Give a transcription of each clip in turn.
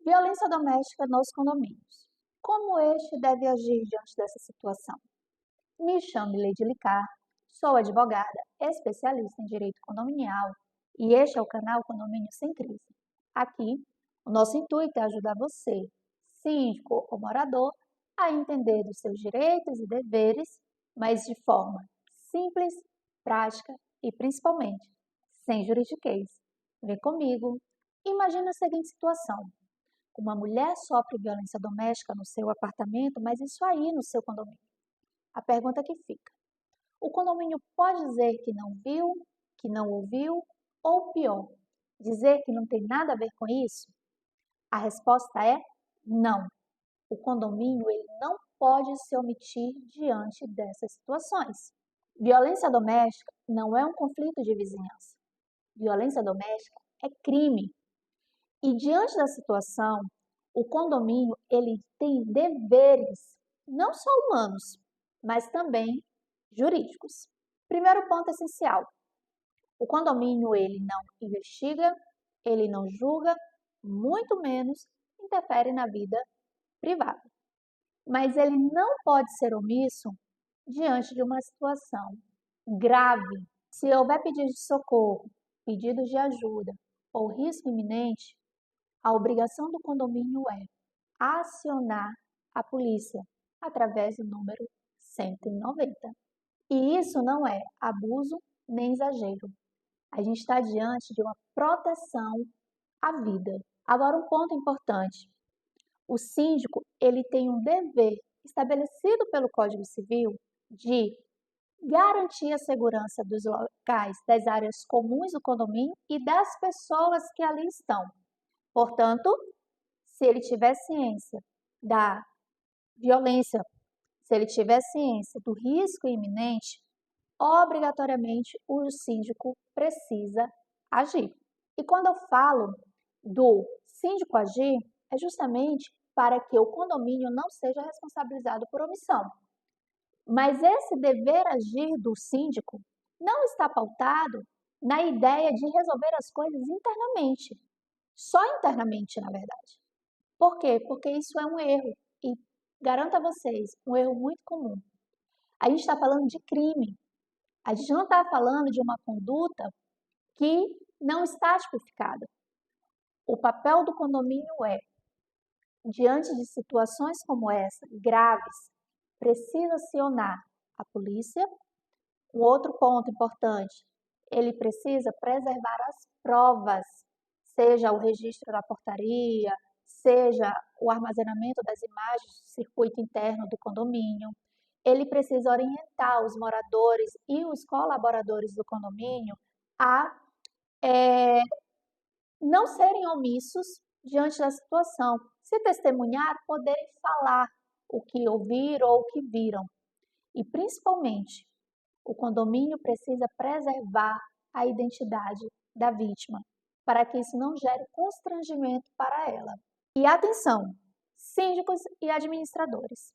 Violência doméstica nos condomínios. Como este deve agir diante dessa situação? Me chamo Leide Licar, sou advogada, especialista em direito condominial e este é o canal Condomínio Sem Crise. Aqui, o nosso intuito é ajudar você, síndico ou morador, a entender dos seus direitos e deveres, mas de forma simples, prática e principalmente sem juridiquês. Vem comigo. Imagine a seguinte situação. Uma mulher sofre violência doméstica no seu apartamento, mas isso aí no seu condomínio. A pergunta que fica: o condomínio pode dizer que não viu, que não ouviu, ou pior, dizer que não tem nada a ver com isso? A resposta é não. O condomínio ele não pode se omitir diante dessas situações. Violência doméstica não é um conflito de vizinhança. Violência doméstica é crime. E diante da situação, o condomínio ele tem deveres, não só humanos, mas também jurídicos. Primeiro ponto essencial: o condomínio ele não investiga, ele não julga, muito menos interfere na vida privada. Mas ele não pode ser omisso diante de uma situação grave. Se houver pedido de socorro, pedidos de ajuda ou risco iminente, a obrigação do condomínio é acionar a polícia através do número 190. E isso não é abuso nem exagero. A gente está diante de uma proteção à vida. Agora, um ponto importante. O síndico, ele tem um dever estabelecido pelo Código Civil de garantir a segurança dos locais, das áreas comuns do condomínio e das pessoas que ali estão. Portanto, se ele tiver ciência da violência, se ele tiver ciência do risco iminente, obrigatoriamente o síndico precisa agir. E quando eu falo do síndico agir, é justamente para que o condomínio não seja responsabilizado por omissão. Mas esse dever agir do síndico não está pautado na ideia de resolver as coisas internamente. Só internamente, na verdade. Por quê? Porque isso é um erro. E garanto a vocês, um erro muito comum. A gente está falando de crime. A gente não está falando de uma conduta que não está tipificada. O papel do condomínio é, diante de situações como essa, graves, precisa acionar a polícia. Um outro ponto importante, ele precisa preservar as provas, seja o registro da portaria, seja o armazenamento das imagens do circuito interno do condomínio. Ele precisa orientar os moradores e os colaboradores do condomínio a não serem omissos diante da situação. Se testemunhar, poderem falar o que ouviram ou o que viram. E, principalmente, o condomínio precisa preservar a identidade da vítima, para que isso não gere constrangimento para ela. E atenção, síndicos e administradores.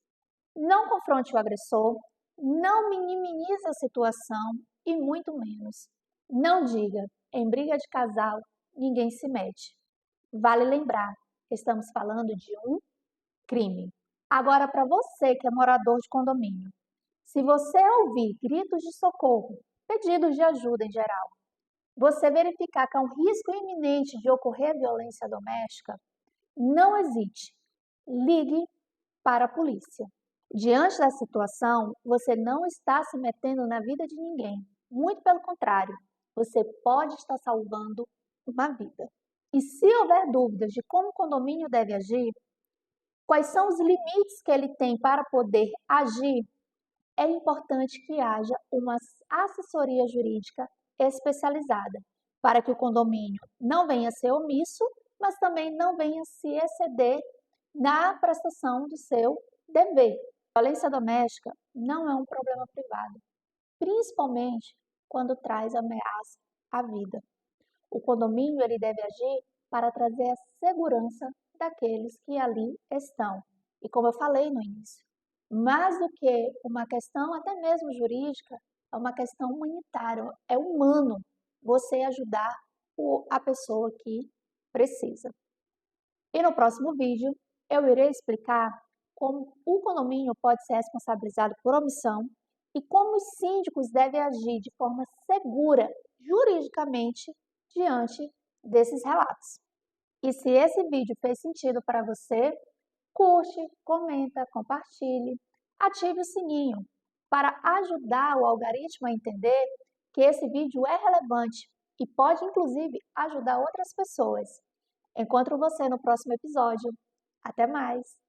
Não confronte o agressor, não minimize a situação e muito menos. Não diga, em briga de casal, ninguém se mete. Vale lembrar, estamos falando de um crime. Agora, para você que é morador de condomínio, se você ouvir gritos de socorro, pedidos de ajuda em geral, você verificar que há um risco iminente de ocorrer violência doméstica, não hesite, ligue para a polícia. Diante da situação, você não está se metendo na vida de ninguém. Muito pelo contrário, você pode estar salvando uma vida. E se houver dúvidas de como o condomínio deve agir, quais são os limites que ele tem para poder agir, é importante que haja uma assessoria jurídica especializada, para que o condomínio não venha a ser omisso, mas também não venha a se exceder na prestação do seu dever. Violência doméstica não é um problema privado, principalmente quando traz ameaça à vida. O condomínio ele deve agir para trazer a segurança daqueles que ali estão. E como eu falei no início, mais do que uma questão até mesmo jurídica, é uma questão humanitária, é humano você ajudar a pessoa que precisa. E no próximo vídeo, eu irei explicar como o condomínio pode ser responsabilizado por omissão e como os síndicos devem agir de forma segura, juridicamente, diante desses relatos. E se esse vídeo fez sentido para você, curte, comenta, compartilhe, ative o sininho para ajudar o algoritmo a entender que esse vídeo é relevante e pode, inclusive, ajudar outras pessoas. Encontro você no próximo episódio. Até mais!